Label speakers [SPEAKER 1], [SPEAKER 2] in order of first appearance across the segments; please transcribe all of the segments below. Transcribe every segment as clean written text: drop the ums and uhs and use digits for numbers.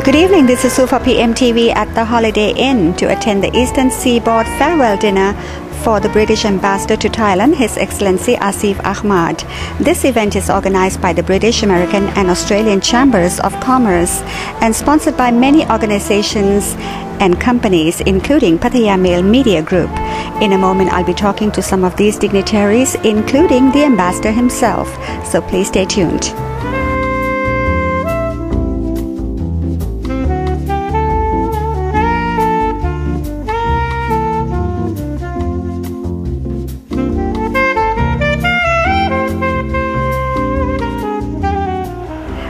[SPEAKER 1] Good evening, this is Su for PMTV at the Holiday Inn to attend the Eastern Seaboard farewell dinner for the British Ambassador to Thailand, His Excellency Asif Ahmad. This event is organized by the British, American and Australian Chambers of Commerce and sponsored by many organizations and companies including Pattaya Mail Media Group. In a moment I'll be talking to some of these dignitaries including the Ambassador himself, so please stay tuned.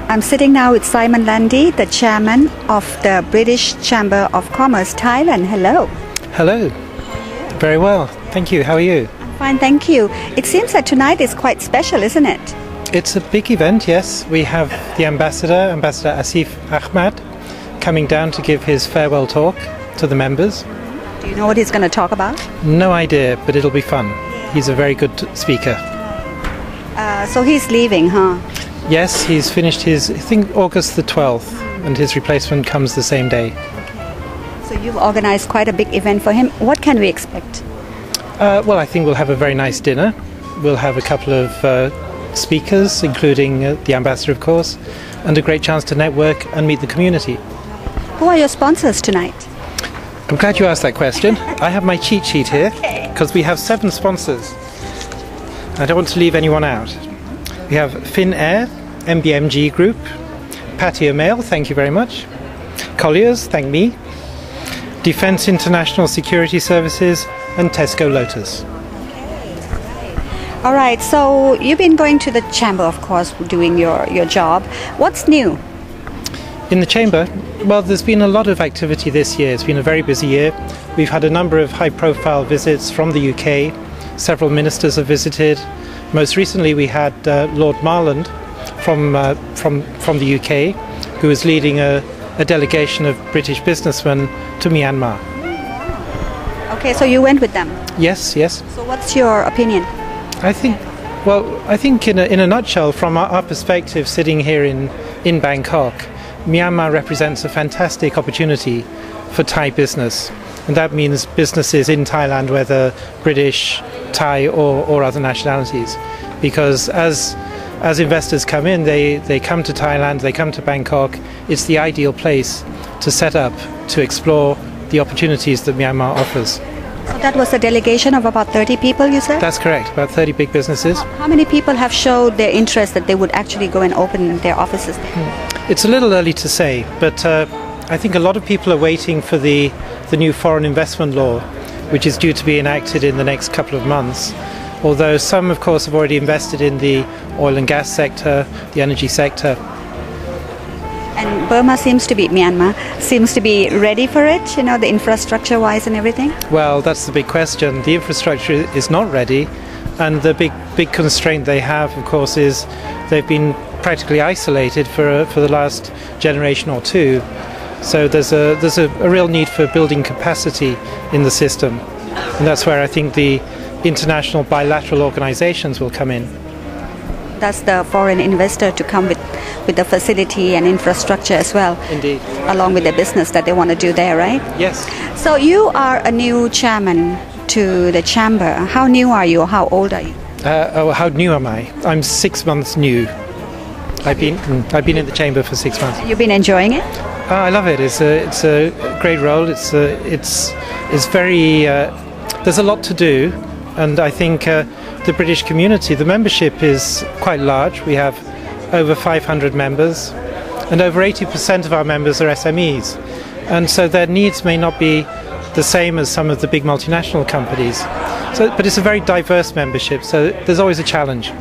[SPEAKER 1] I'm sitting now with Simon Landy, the chairman of the British Chamber of Commerce, Thailand. Hello.
[SPEAKER 2] Hello. Very well. Thank you. How are you?
[SPEAKER 1] I'm fine, thank you. It seems that tonight is quite special, isn't it?
[SPEAKER 2] It's a big event, yes. We have the Ambassador Asif Ahmed, coming down to give his farewell talk to the members.
[SPEAKER 1] Do you know what he's going to talk about?
[SPEAKER 2] No idea, but it'll be fun. He's a very good speaker.
[SPEAKER 1] So he's leaving, huh?
[SPEAKER 2] Yes, he's finished his, I think, August the 12th, and his replacement comes the same day.
[SPEAKER 1] Okay. So you've organized quite a big event for him. What can we expect?
[SPEAKER 2] Well, I think we'll have a very nice dinner. We'll have a couple of speakers, including the Ambassador, of course, and a great chance to network and meet the community.
[SPEAKER 1] Who are your sponsors tonight?
[SPEAKER 2] I'm glad you asked that question. I have my cheat sheet here, because we have 7 sponsors. I don't want to leave anyone out. We have Finnair, MBMG Group, Pattaya Mail, thank you very much, Colliers, thank me, Defence International Security Services, and Tesco Lotus.
[SPEAKER 1] All right, so you've been going to the Chamber, of course, doing your job. What's new?
[SPEAKER 2] In the Chamber, well, there's been a lot of activity this year. It's been a very busy year. We've had a number of high-profile visits from the UK. Several ministers have visited. Most recently we had Lord Marland from the UK, who is leading a delegation of British businessmen to Myanmar.
[SPEAKER 1] Okay, so you went with them?
[SPEAKER 2] Yes, yes.
[SPEAKER 1] So what's your opinion?
[SPEAKER 2] I think in a nutshell, from our perspective sitting here in Bangkok, Myanmar represents a fantastic opportunity for Thai business. And that means businesses in Thailand, whether British, Thai or other nationalities. Because as investors come in, they come to Thailand, they come to Bangkok. It's the ideal place to set up, to explore the opportunities that Myanmar offers.
[SPEAKER 1] So that was a delegation of about 30 people, you said?
[SPEAKER 2] That's correct, about 30 big businesses.
[SPEAKER 1] How many people have showed their interest that they would actually go and open their offices there?
[SPEAKER 2] It's a little early to say, but I think a lot of people are waiting for the new foreign investment law, which is due to be enacted in the next couple of months. Although some, of course, have already invested in the oil and gas sector, the energy sector.
[SPEAKER 1] And Myanmar seems to be ready for it, you know, the infrastructure-wise and everything?
[SPEAKER 2] Well, that's the big question. The infrastructure is not ready, and the big constraint they have, of course, is they've been practically isolated for the last generation or two. So there's a real need for building capacity in the system, and that's where I think the international bilateral organizations will come in.
[SPEAKER 1] That's the foreign investor to come with the facility and infrastructure as well.
[SPEAKER 2] Indeed.
[SPEAKER 1] Along with the business that they want to do there, right?
[SPEAKER 2] Yes.
[SPEAKER 1] So you are a new chairman to the chamber. How new are you, or how old are you?
[SPEAKER 2] How new am I? I'm 6 months new. I've been in the chamber for 6 months.
[SPEAKER 1] You've been enjoying it?
[SPEAKER 2] I love it. It's a great role. It's very. There's a lot to do, and I think the British community, the membership is quite large. We have over 500 members, and over 80% of our members are SMEs, and so their needs may not be the same as some of the big multinational companies. But it's a very diverse membership, so there's always a challenge.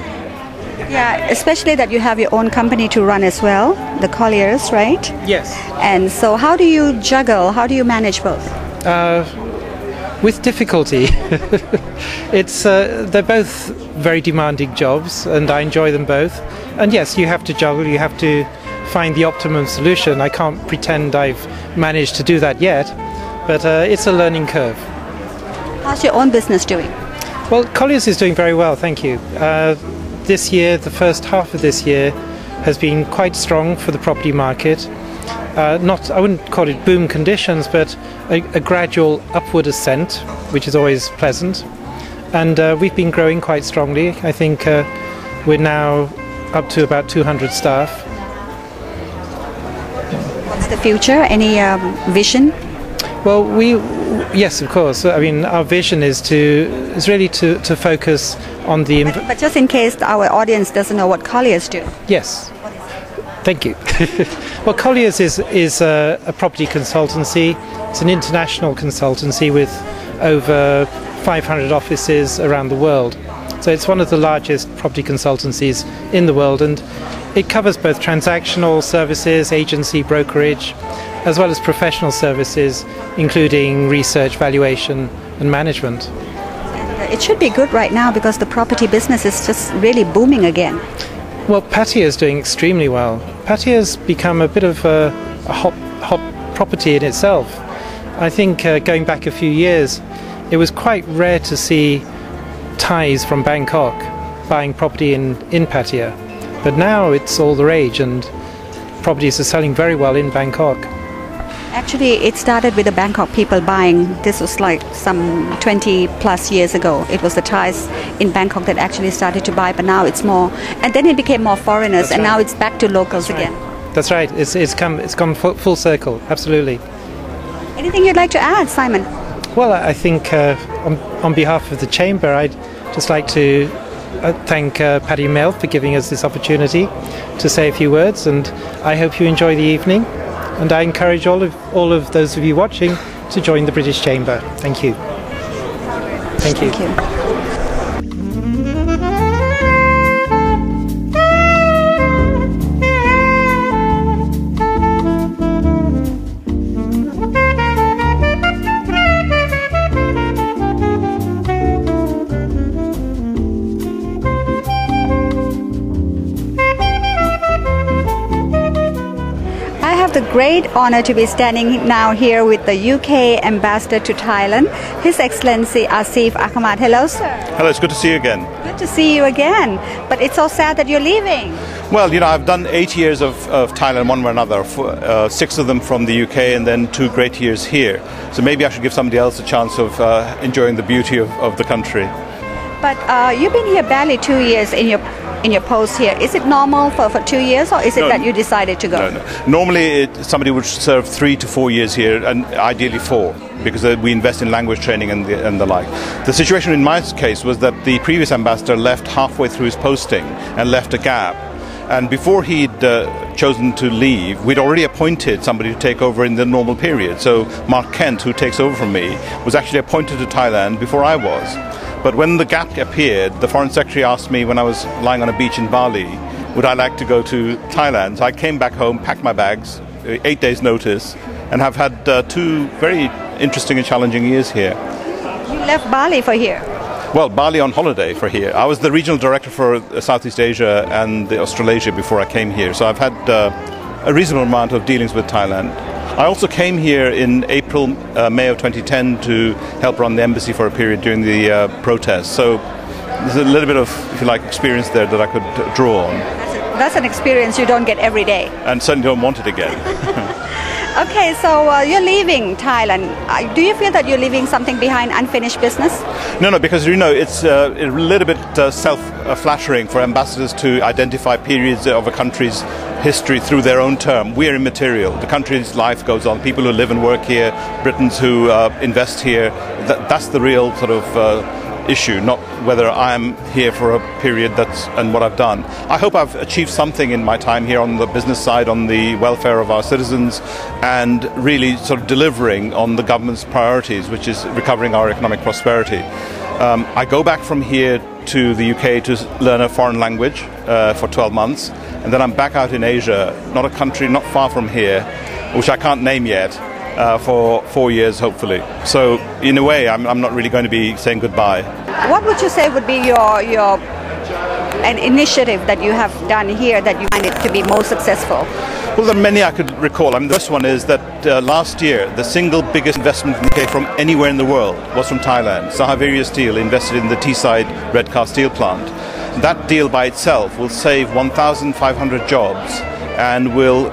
[SPEAKER 1] Yeah, especially that you have your own company to run as well, the Colliers, right?
[SPEAKER 2] Yes.
[SPEAKER 1] And so how do you juggle, how do you manage both?
[SPEAKER 2] With difficulty. They're both very demanding jobs, and I enjoy them both. And yes, you have to juggle, you have to find the optimum solution. I can't pretend I've managed to do that yet, but it's a learning curve.
[SPEAKER 1] How's your own business doing?
[SPEAKER 2] Well, Colliers is doing very well, thank you. This year, the first half of this year, has been quite strong for the property market. I wouldn't call it boom conditions, but a gradual upward ascent, which is always pleasant. And we've been growing quite strongly. I think we're now up to about 200 staff.
[SPEAKER 1] What's the future? Any vision?
[SPEAKER 2] Well, yes, of course. I mean, our vision is really to focus on the...
[SPEAKER 1] But just in case our audience doesn't know what Colliers do.
[SPEAKER 2] Yes. Thank you. Well, Colliers is a property consultancy. It's an international consultancy with over 500 offices around the world. So it's one of the largest property consultancies in the world, and it covers both transactional services, agency, brokerage, as well as professional services, including research, valuation and management.
[SPEAKER 1] It should be good right now because the property business is just really booming again.
[SPEAKER 2] Well, Pattaya is doing extremely well. Pattaya has become a bit of a hot property in itself. I think going back a few years, it was quite rare to see Thais from Bangkok buying property in Pattaya. But now it's all the rage, and properties are selling very well in Bangkok.
[SPEAKER 1] Actually, it started with the Bangkok people buying. This was like some 20 plus years ago. It was the Thais in Bangkok that actually started to buy, but now it's more. And then it became more foreigners, and now it's back to locals again.
[SPEAKER 2] That's right. It's come full circle. Absolutely.
[SPEAKER 1] Anything you'd like to add, Simon?
[SPEAKER 2] Well, I think on behalf of the Chamber, I'd just like to thank Paddy Mail for giving us this opportunity to say a few words, and I hope you enjoy the evening. And I encourage all of those of you watching to join the British Chamber. Thank you. Thank you.
[SPEAKER 1] Thank you. The great honor to be standing now here with the UK Ambassador to Thailand, His Excellency Asif Ahmed. Hello, sir.
[SPEAKER 3] Hello, it's good to see you again.
[SPEAKER 1] Good to see you again. But it's so sad that you're leaving.
[SPEAKER 3] Well, you know, I've done 8 years of Thailand, one way or another, 6 of them from the UK and then 2 great years here. So maybe I should give somebody else a chance of enjoying the beauty of the country.
[SPEAKER 1] But you've been here barely 2 years in your post here. Is it normal for 2 years, or is it that you decided to go?
[SPEAKER 3] No. Normally, somebody would serve 3 to 4 years here, and ideally 4, because we invest in language training and the like. The situation in my case was that the previous ambassador left halfway through his posting and left a gap. And before he'd chosen to leave, we'd already appointed somebody to take over in the normal period. So Mark Kent, who takes over from me, was actually appointed to Thailand before I was. But when the gap appeared, the Foreign Secretary asked me when I was lying on a beach in Bali, would I like to go to Thailand? So I came back home, packed my bags, 8 days notice, and have had 2 very interesting and challenging years here.
[SPEAKER 1] You left Bali for here?
[SPEAKER 3] Well, Bali on holiday for here. I was the regional director for Southeast Asia and Australasia before I came here. So I've had a reasonable amount of dealings with Thailand. I also came here in May of 2010 to help run the embassy for a period during the protests. So there's a little bit of, if you like, experience there that I could draw on.
[SPEAKER 1] That's an experience you don't get every day.
[SPEAKER 3] And certainly don't want it again.
[SPEAKER 1] Okay, so you're leaving Thailand. Do you feel that you're leaving something behind, unfinished business?
[SPEAKER 3] No, because you know it's a little bit self-flattering for ambassadors to identify periods of a country's history through their own term. We are immaterial. The country's life goes on. People who live and work here, Britons who invest here, that's the real sort of issue, not whether I'm here for a period and what I've done. I hope I've achieved something in my time here on the business side, on the welfare of our citizens, and really sort of delivering on the government's priorities, which is recovering our economic prosperity. I go back from here to the UK to learn a foreign language for 12 months, and then I'm back out in Asia, not a country not far from here, which I can't name yet, for 4 years hopefully. So in a way I'm not really going to be saying goodbye.
[SPEAKER 1] What would you say would be an initiative that you have done here that you find it to be most successful?
[SPEAKER 3] Well, there are many I could recall. I mean, the first one is that last year the single biggest investment in the UK from anywhere in the world was from Thailand. Sahaviriya Steel invested in the Teesside Redcar steel plant. That deal by itself will save 1,500 jobs and will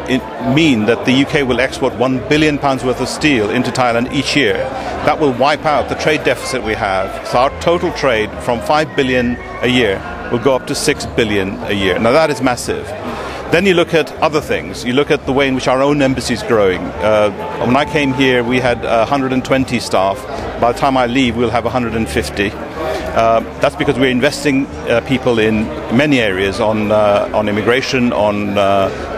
[SPEAKER 3] mean that the UK will export £1 billion worth of steel into Thailand each year. That will wipe out the trade deficit we have. So our total trade from $5 billion a year will go up to $6 billion a year. Now that is massive. Then you look at other things. You look at the way in which our own embassy is growing. When I came here, we had 120 staff. By the time I leave, we'll have 150. That's because we're investing people in many areas on immigration, on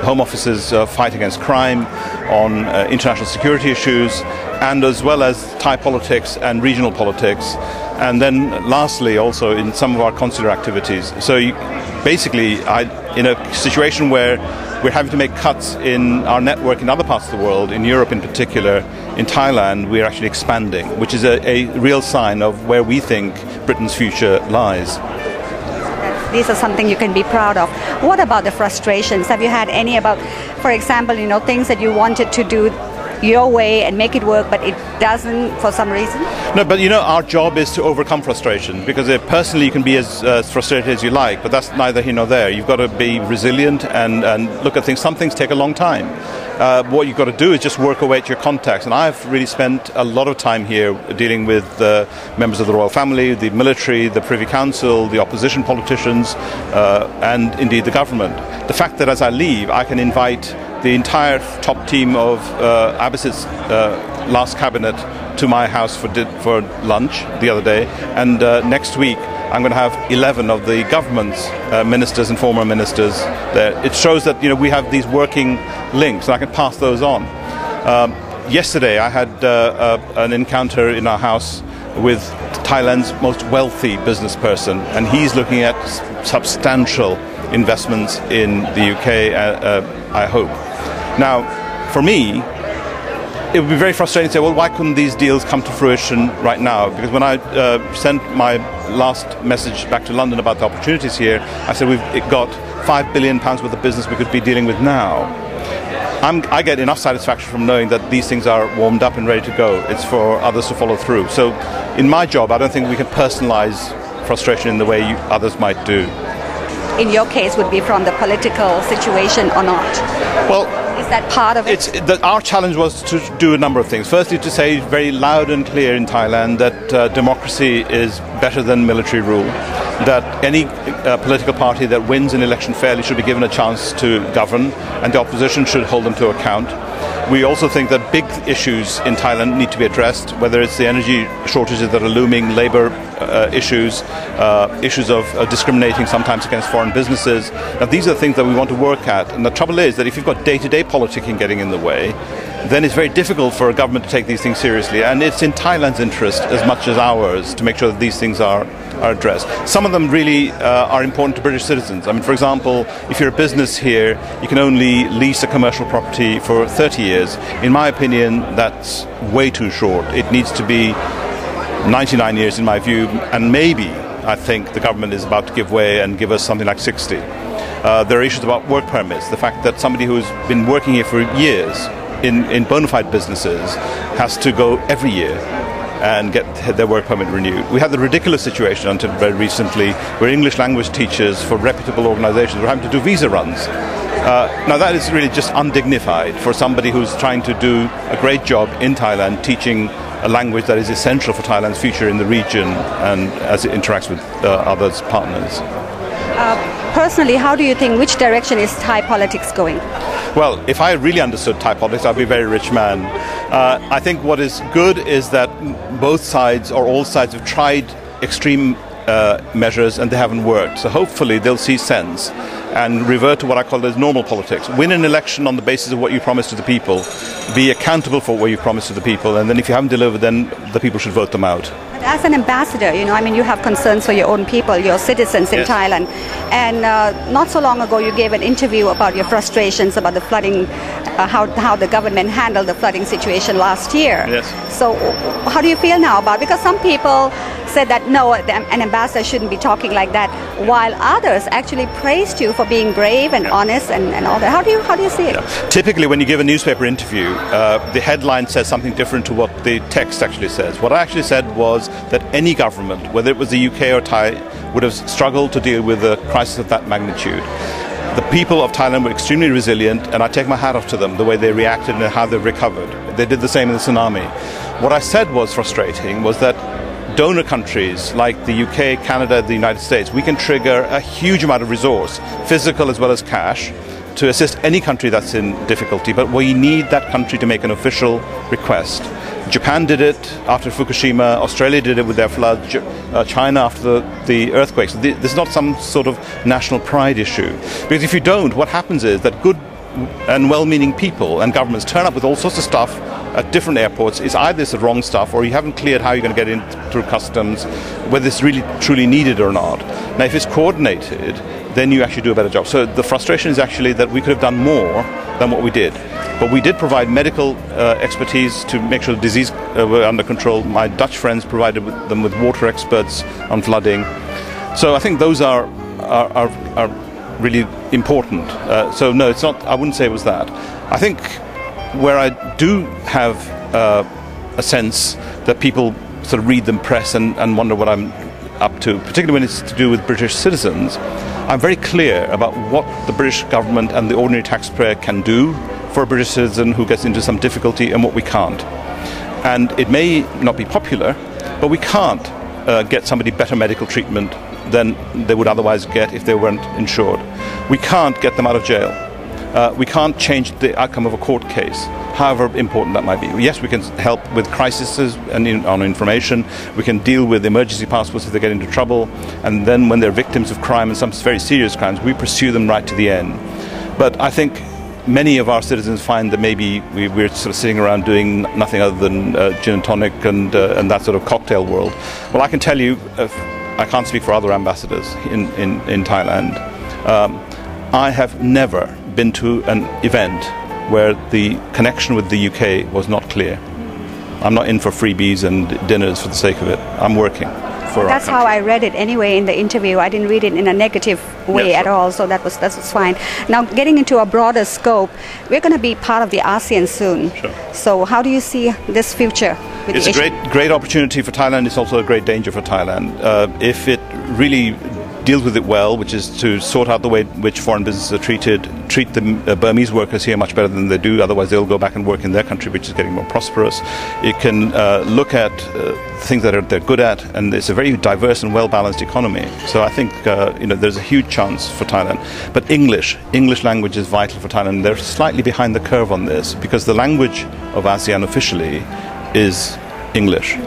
[SPEAKER 3] Home Office's fight against crime, on international security issues, and as well as Thai politics and regional politics. And then lastly, also in some of our consular activities. So basically, in a situation where we're having to make cuts in our network in other parts of the world, in Europe in particular, in Thailand, we're actually expanding, which is a real sign of where we think Britain's future lies.
[SPEAKER 1] These are something you can be proud of. What about the frustrations? Have you had any about, for example, things that you wanted to do your way and make it work, but it doesn't for some reason?
[SPEAKER 3] No, but our job is to overcome frustration, because personally you can be as frustrated as you like, but that's neither here nor there. You've got to be resilient and look at things. Some things take a long time. What you've got to do is just work away at your contacts, and I've really spent a lot of time here dealing with members of the royal family, the military, the Privy Council, the opposition politicians, and indeed the government. The fact that as I leave I can invite the entire top team of Abbasid's last cabinet to my house for lunch the other day, and next week I'm going to have 11 of the government's ministers and former ministers there. It shows that we have these working links, and I can pass those on. Yesterday I had an encounter in our house with Thailand's most wealthy business person, and he's looking at substantial investments in the UK, I hope. Now, for me, it would be very frustrating to say, well, why couldn't these deals come to fruition right now? Because when I sent my last message back to London about the opportunities here, I said we've got £5 billion worth of business we could be dealing with now. I get enough satisfaction from knowing that these things are warmed up and ready to go. It's for others to follow through. So in my job, I don't think we can personalize frustration in the way others might do.
[SPEAKER 1] In your case, would be from the political situation or not?
[SPEAKER 3] Well,
[SPEAKER 1] is that part of it?
[SPEAKER 3] Our challenge was to do a number of things. Firstly, to say very loud and clear in Thailand that democracy is better than military rule, that any political party that wins an election fairly should be given a chance to govern, and the opposition should hold them to account. We also think that big issues in Thailand need to be addressed, whether it's the energy shortages that are looming, labour issues, issues of discriminating sometimes against foreign businesses. Now, these are things that we want to work at. And the trouble is that if you've got day-to-day politicking getting in the way, then it's very difficult for a government to take these things seriously. And it's in Thailand's interest as much as ours to make sure that these things are addressed. Some of them really are important to British citizens. I mean, for example, if you're a business here, you can only lease a commercial property for 30 years. In my opinion, that's way too short. It needs to be 99 years in my view, and maybe I think the government is about to give way and give us something like 60. There are issues about work permits. The fact that somebody who's been working here for years in bona fide businesses has to go every year and get their work permit renewed. We had the ridiculous situation until very recently where English language teachers for reputable organizations were having to do visa runs. Now that is really just undignified for somebody who's trying to do a great job in Thailand teaching a language that is essential for Thailand's future in the region and as it interacts with other partners.
[SPEAKER 1] Personally, how do you think, which direction is Thai politics going?
[SPEAKER 3] Well, if I really understood Thai politics, I'd be a very rich man. I think what is good is that both sides or all sides have tried extreme measures and they haven't worked. So hopefully they'll see sense and revert to what I call as normal politics. Win an election on the basis of what you promised to the people. Be accountable for what you promised to the people. And then if you haven't delivered, then the people should vote them out.
[SPEAKER 1] As an ambassador, you have concerns for your own people, your citizens in
[SPEAKER 3] Yes.
[SPEAKER 1] Thailand. And not so long ago, you gave an interview about your frustrations about the flooding, how the government handled the flooding situation last year.
[SPEAKER 3] Yes.
[SPEAKER 1] So how do you feel now about it? Because some people said that no, an ambassador shouldn't be talking like that, while others actually praised you for being brave and honest and all that. How do you see it?
[SPEAKER 3] Yeah. Typically, when you give a newspaper interview, the headline says something different to what the text actually says. What I actually said was that any government, whether it was the UK or Thai, would have struggled to deal with a crisis of that magnitude. The people of Thailand were extremely resilient, and I take my hat off to them, the way they reacted and how they recovered. They did the same in the tsunami. What I said was frustrating was that donor countries like the UK, Canada, the United States, we can trigger a huge amount of resource, physical as well as cash, to assist any country that's in difficulty, but we need that country to make an official request. Japan did it after Fukushima, Australia did it with their floods, China after the earthquakes. This is not some sort of national pride issue. Because if you don't, what happens is that good and well-meaning people and governments turn up with all sorts of stuff at different airports. It's either it's the wrong stuff or you haven't cleared how you're going to get in through customs, whether it's really truly needed or not. Now, if it's coordinated, then you actually do a better job. So the frustration is actually that we could have done more than what we did. But we did provide medical expertise to make sure the disease were under control. My Dutch friends provided them with water experts on flooding. So I think those are really important. So no, it's not. I wouldn't say it was that. I think where I do have a sense that people sort of read the press and wonder what I'm up to, particularly when it's to do with British citizens, I'm very clear about what the British government and the ordinary taxpayer can do for a British citizen who gets into some difficulty and what we can't. And it may not be popular, but we can't get somebody better medical treatment than they would otherwise get if they weren't insured. We can't get them out of jail. We can't change the outcome of a court case, however important that might be. Yes, we can help with crises and on information. We can deal with emergency passports if they get into trouble. And then when they're victims of crime and some very serious crimes, we pursue them right to the end. But I think many of our citizens find that maybe we're sort of sitting around doing nothing other than gin and tonic and that sort of cocktail world. Well, I can tell you, I can't speak for other ambassadors in Thailand. I have never been to an event where the connection with the UK was not clear. I'm not in for freebies and dinners for the sake of it. I'm working for
[SPEAKER 1] That's how I read it anyway in the interview. I didn't read it in a negative way at all, so that was fine. Now, getting into a broader scope, we're going to be part of the ASEAN soon.
[SPEAKER 3] Sure.
[SPEAKER 1] So how do you see this future?
[SPEAKER 3] It's a great opportunity for Thailand. It's also a great danger for Thailand. If it really deals with it well, which is to sort out the way in which foreign businesses are treated, treat the Burmese workers here much better than they do, otherwise they'll go back and work in their country, which is getting more prosperous. It can look at things that they're good at, and it's a very diverse and well-balanced economy. So I think there's a huge chance for Thailand. But English language is vital for Thailand. They're slightly behind the curve on this, because the language of ASEAN officially is English.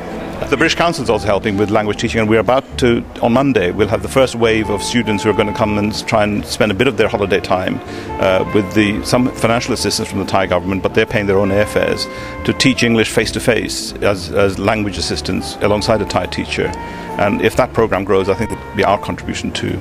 [SPEAKER 3] The British Council is also helping with language teaching, and we're about to, on Monday, we'll have the first wave of students who are going to come and try and spend a bit of their holiday time with some financial assistance from the Thai government, but they're paying their own airfares to teach English face-to-face as language assistants alongside a Thai teacher. And if that program grows, I think it will be our contribution too.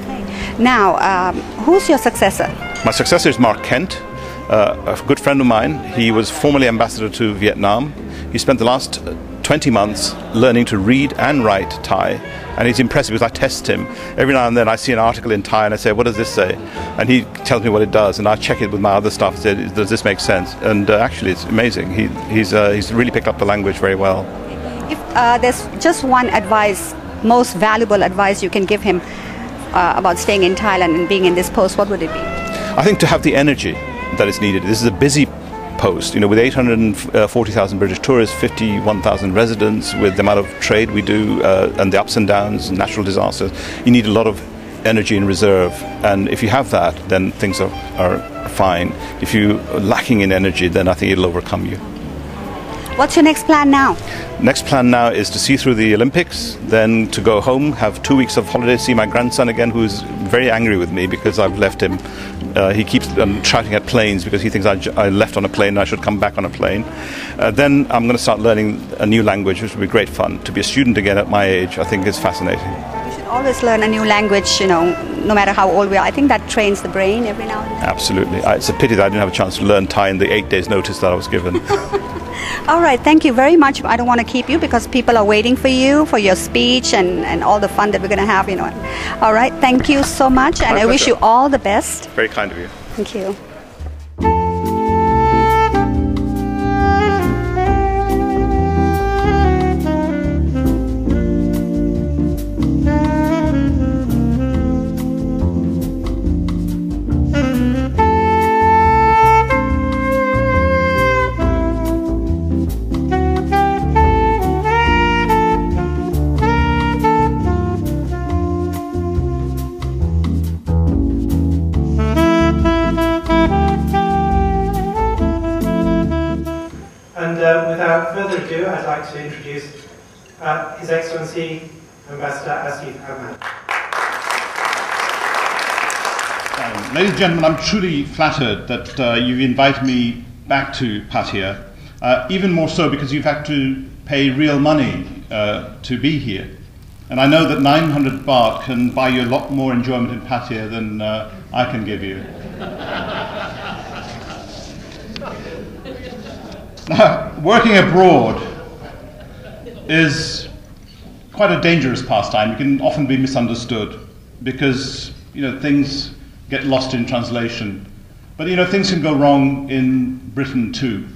[SPEAKER 1] Okay. Now, who's your successor?
[SPEAKER 3] My successor is Mark Kent, a good friend of mine. He was formerly ambassador to Vietnam. He spent the last 20 months learning to read and write Thai, and he's impressive because I test him. Every now and then I see an article in Thai and I say, what does this say? And he tells me what it does, and I check it with my other staff and say, does this make sense? And actually it's amazing. He's really picked up the language very well.
[SPEAKER 1] If there's just one advice, most valuable advice you can give him about staying in Thailand and being in this post, what would it be?
[SPEAKER 3] I think to have the energy that is needed. This is a busy post, with 840,000 British tourists, 51,000 residents, with the amount of trade we do and the ups and downs, natural disasters. You need a lot of energy in reserve, and if you have that, then things are fine. If you're lacking in energy, then I think it'll overcome you.
[SPEAKER 1] What's your next plan now?
[SPEAKER 3] Next plan now is to see through the Olympics, then to go home, have 2 weeks of holiday, see my grandson again, who's very angry with me because I've left him. He keeps shouting at planes because he thinks I left on a plane and I should come back on a plane. Then I'm going to start learning a new language, which will be great fun. To be a student again at my age, I think is fascinating.
[SPEAKER 1] You should always learn a new language, no matter how old we are. I think that trains the brain every now and then.
[SPEAKER 3] Absolutely. It's a pity that I didn't have a chance to learn Thai in the 8 days notice that I was given.
[SPEAKER 1] All right, thank you very much. I don't want to keep you because people are waiting for you, for your speech and all the fun that we're going to have, All right, thank you so much, and I wish you all the best.
[SPEAKER 3] Very kind of you.
[SPEAKER 1] Thank you.
[SPEAKER 2] like to introduce His Excellency Ambassador Asif Ahmed.
[SPEAKER 3] Ladies and gentlemen, I'm truly flattered that you've invited me back to Pattaya, even more so because you've had to pay real money to be here. And I know that 900 baht can buy you a lot more enjoyment in Pattaya than I can give you. Now, working abroad is quite a dangerous pastime. It can often be misunderstood because, things get lost in translation. But, things can go wrong in Britain too.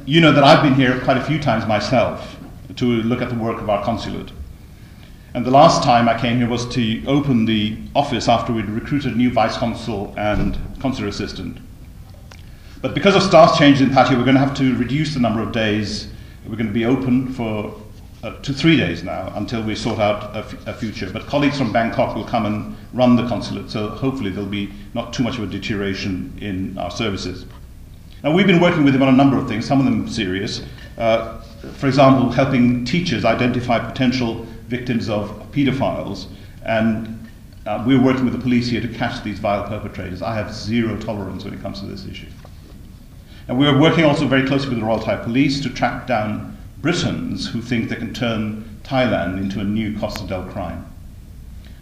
[SPEAKER 3] You know that I've been here quite a few times myself to look at the work of our consulate. And the last time I came here was to open the office after we'd recruited a new vice consul and consular assistant. But because of staff changes in Pattaya, we're going to have to reduce the number of days. We're going to be open to 3 days now until we sort out a future. But colleagues from Bangkok will come and run the consulate, so hopefully there'll be not too much of a deterioration in our services. Now, we've been working with them on a number of things, some of them serious. For example, helping teachers identify potential victims of paedophiles, and we're working with the police here to catch these vile perpetrators. I have zero tolerance when it comes to this issue. And we're working also very closely with the Royal Thai Police to track down Britons who think they can turn Thailand into a new Costa del Crime.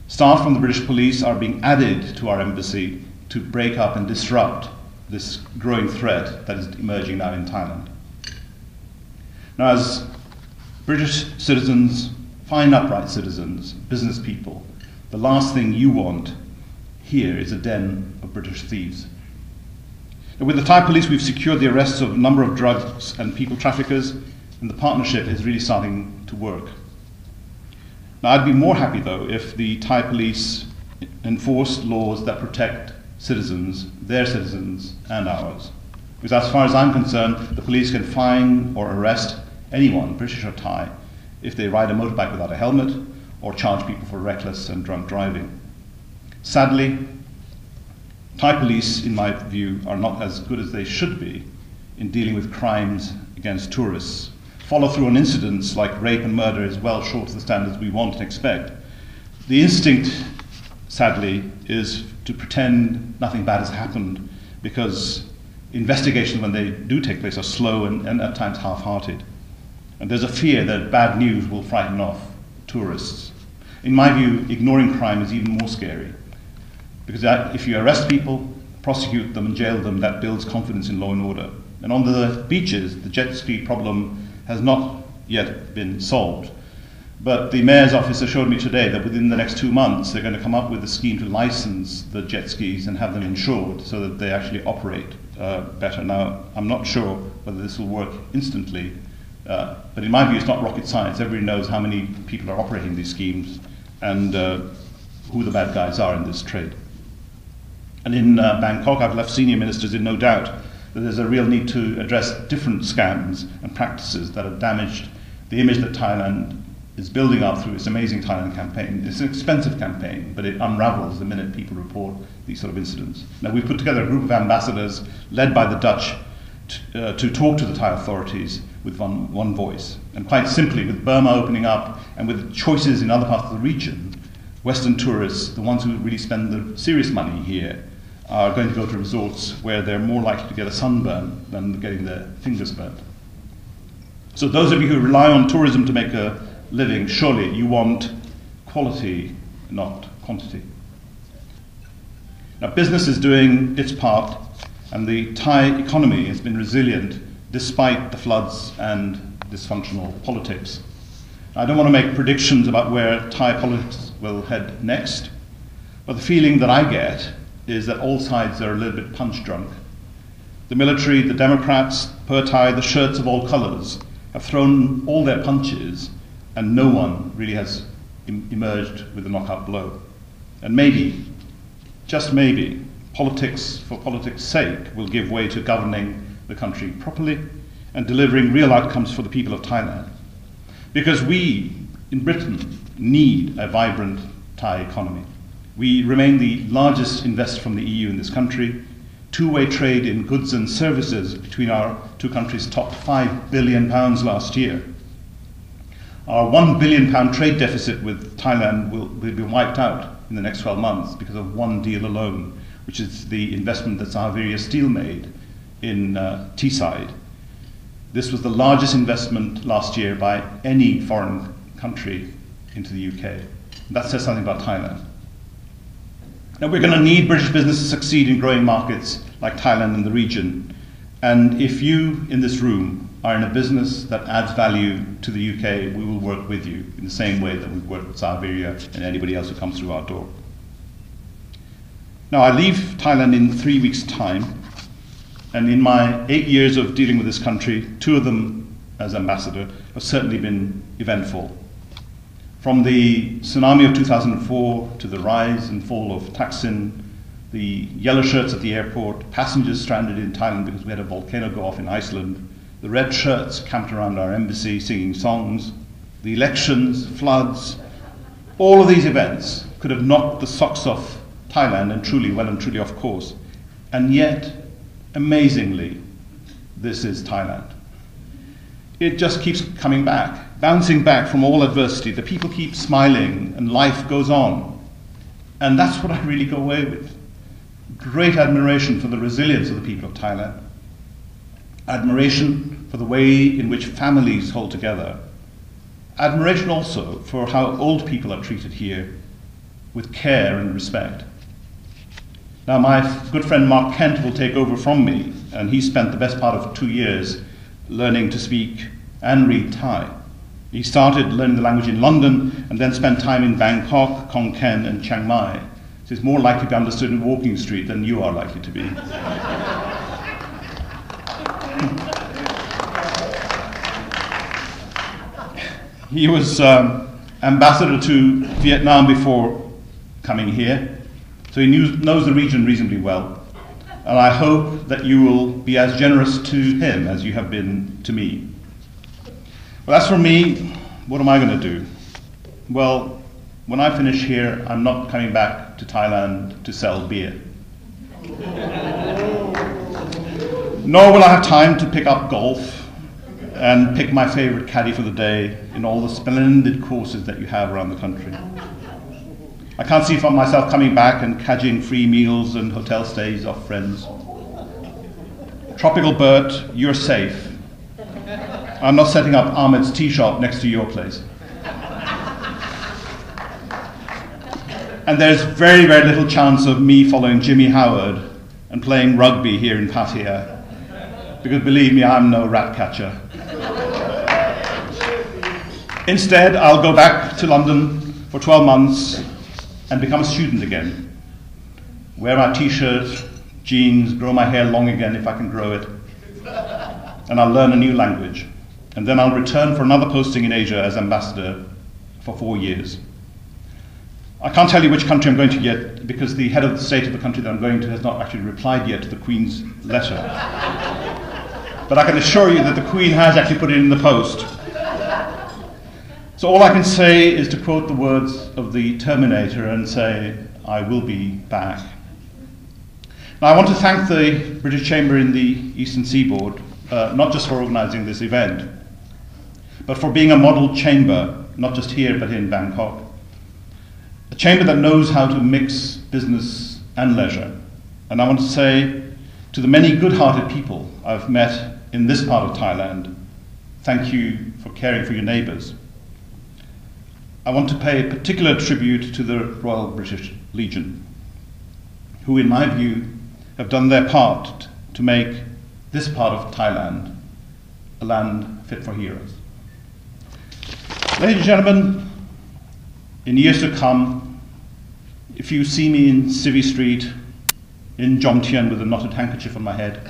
[SPEAKER 3] Staff from the British police are being added to our embassy to break up and disrupt this growing threat that is emerging now in Thailand. Now, as British citizens, fine, upright citizens, business people, the last thing you want here is a den of British thieves. Now, with the Thai police, we've secured the arrests of a number of drugs and people traffickers, and the partnership is really starting to work. Now, I'd be more happy, though, if the Thai police enforced laws that protect citizens, their citizens, and ours. Because as far as I'm concerned, the police can fine or arrest anyone, British or Thai, if they ride a motorbike without a helmet or charge people for reckless and drunk driving. Sadly, Thai police, in my view, are not as good as they should be in dealing with crimes against tourists. Follow-through on incidents like rape and murder is well short of the standards we want and expect. The instinct, sadly, is to pretend nothing bad has happened because investigations, when they do take place, are slow and at times half-hearted. And there's a fear that bad news will frighten off tourists. In my view, ignoring crime is even more scary. Because if you arrest people, prosecute them and jail them, that builds confidence in law and order. And on the beaches, the jet ski problem has not yet been solved. But the mayor's office assured me today that within the next 2 months, they're going to come up with a scheme to license the jet skis and have them insured so that they actually operate better. Now, I'm not sure whether this will work instantly, but in my view, it's not rocket science. Everybody knows how many people are operating these schemes and who the bad guys are in this trade. And in Bangkok, I've left senior ministers in no doubt that there's a real need to address different scams and practices that have damaged the image that Thailand is building up through its amazing Thailand campaign. It's an expensive campaign, but it unravels the minute people report these sort of incidents. Now, we've put together a group of ambassadors led by the Dutch to talk to the Thai authorities with one voice. And quite simply, with Burma opening up and with choices in other parts of the region, Western tourists, the ones who really spend the serious money here, are going to go to resorts where they're more likely to get a sunburn than getting their fingers burnt. So those of you who rely on tourism to make a living, surely you want quality, not quantity. Now, business is doing its part, and the Thai economy has been resilient despite the floods and dysfunctional politics. I don't want to make predictions about where Thai politics will head next, but the feeling that I get is that all sides are a little bit punch drunk. The military, the Democrats, per Thai, the shirts of all colours, have thrown all their punches, and no one really has emerged with a knockout blow. And maybe, just maybe, politics for politics' sake will give way to governing the country properly and delivering real outcomes for the people of Thailand. Because we, in Britain, need a vibrant Thai economy. We remain the largest investor from the EU in this country. Two-way trade in goods and services between our two countries topped £5 billion last year. Our £1 billion trade deficit with Thailand will be wiped out in the next 12 months because of one deal alone, which is the investment that Sahaviria Steel made in Teesside. This was the largest investment last year by any foreign country into the UK. That says something about Thailand. Now, we're going to need British business to succeed in growing markets like Thailand and the region. And if you in this room are in a business that adds value to the UK, we will work with you in the same way that we've worked with Sahaviria and anybody else who comes through our door. Now, I leave Thailand in 3 weeks' time. And in my 8 years of dealing with this country, 2 of them as ambassador have certainly been eventful. From the tsunami of 2004 to the rise and fall of Thaksin, the yellow shirts at the airport, passengers stranded in Thailand because we had a volcano go off in Iceland, the red shirts camped around our embassy singing songs, the elections, floods, all of these events could have knocked the socks off Thailand and truly off course. And yet, amazingly, this is Thailand. It just keeps coming back, bouncing back from all adversity. The people keep smiling and life goes on. And that's what I really go away with. Great admiration for the resilience of the people of Thailand. Admiration for the way in which families hold together. Admiration also for how old people are treated here with care and respect. Now, my good friend Mark Kent will take over from me, and he spent the best part of 2 years learning to speak and read Thai. He started learning the language in London and then spent time in Bangkok, Khon Kaen, and Chiang Mai. So it's more likely to be understood in Walking Street than you are likely to be. He was ambassador to Vietnam before coming here. So he knows the region reasonably well, and I hope that you will be as generous to him as you have been to me. Well, as for me, what am I going to do? Well, when I finish here, I'm not coming back to Thailand to sell beer. Nor will I have time to pick up golf and pick my favorite caddy for the day in all the splendid courses that you have around the country. I can't see for myself coming back and cadging free meals and hotel stays off friends. Tropical Bert, you're safe. I'm not setting up Ahmed's tea shop next to your place. And there's very, very little chance of me following Jimmy Howard and playing rugby here in Pattaya. Because believe me, I'm no rat catcher. Instead, I'll go back to London for 12 months and become a student again. Wear my t-shirt, jeans, grow my hair long again if I can grow it. And I'll learn a new language. And then I'll return for another posting in Asia as ambassador for 4 years. I can't tell you which country I'm going to yet because the head of the state of the country that I'm going to has not actually replied yet to the Queen's letter. But I can assure you that the Queen has actually put it in the post. So all I can say is to quote the words of the Terminator and say, I will be back. Now I want to thank the British Chamber in the Eastern Seaboard, not just for organising this event, but for being a model chamber, not just here but in Bangkok. A chamber that knows how to mix business and leisure. And I want to say to the many good-hearted people I've met in this part of Thailand, thank you for caring for your neighbours. I want to pay a particular tribute to the Royal British Legion, who in my view have done their part to make this part of Thailand a land fit for heroes. Ladies and gentlemen, in years to come, if you see me in Civvy Street, in Jomtien with a knotted handkerchief on my head,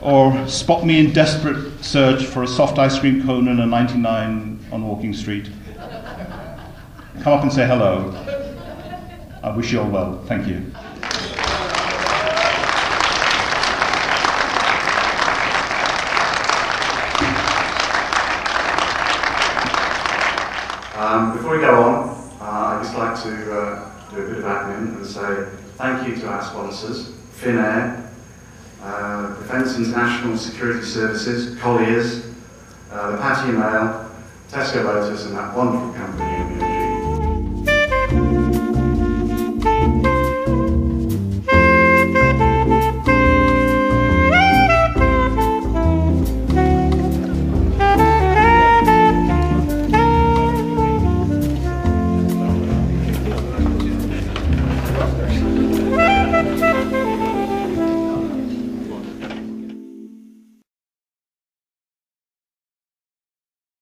[SPEAKER 3] or spot me in desperate search for a soft ice cream cone and a 99 on Walking Street, come up and say hello. I wish you all well. Thank you.
[SPEAKER 4] Before we go on, I'd just like to do a bit of admin and say thank you to our sponsors, Finnair, Defence International Security Services, Colliers, the Pattaya Mail, Tesco Lotus and that wonderful company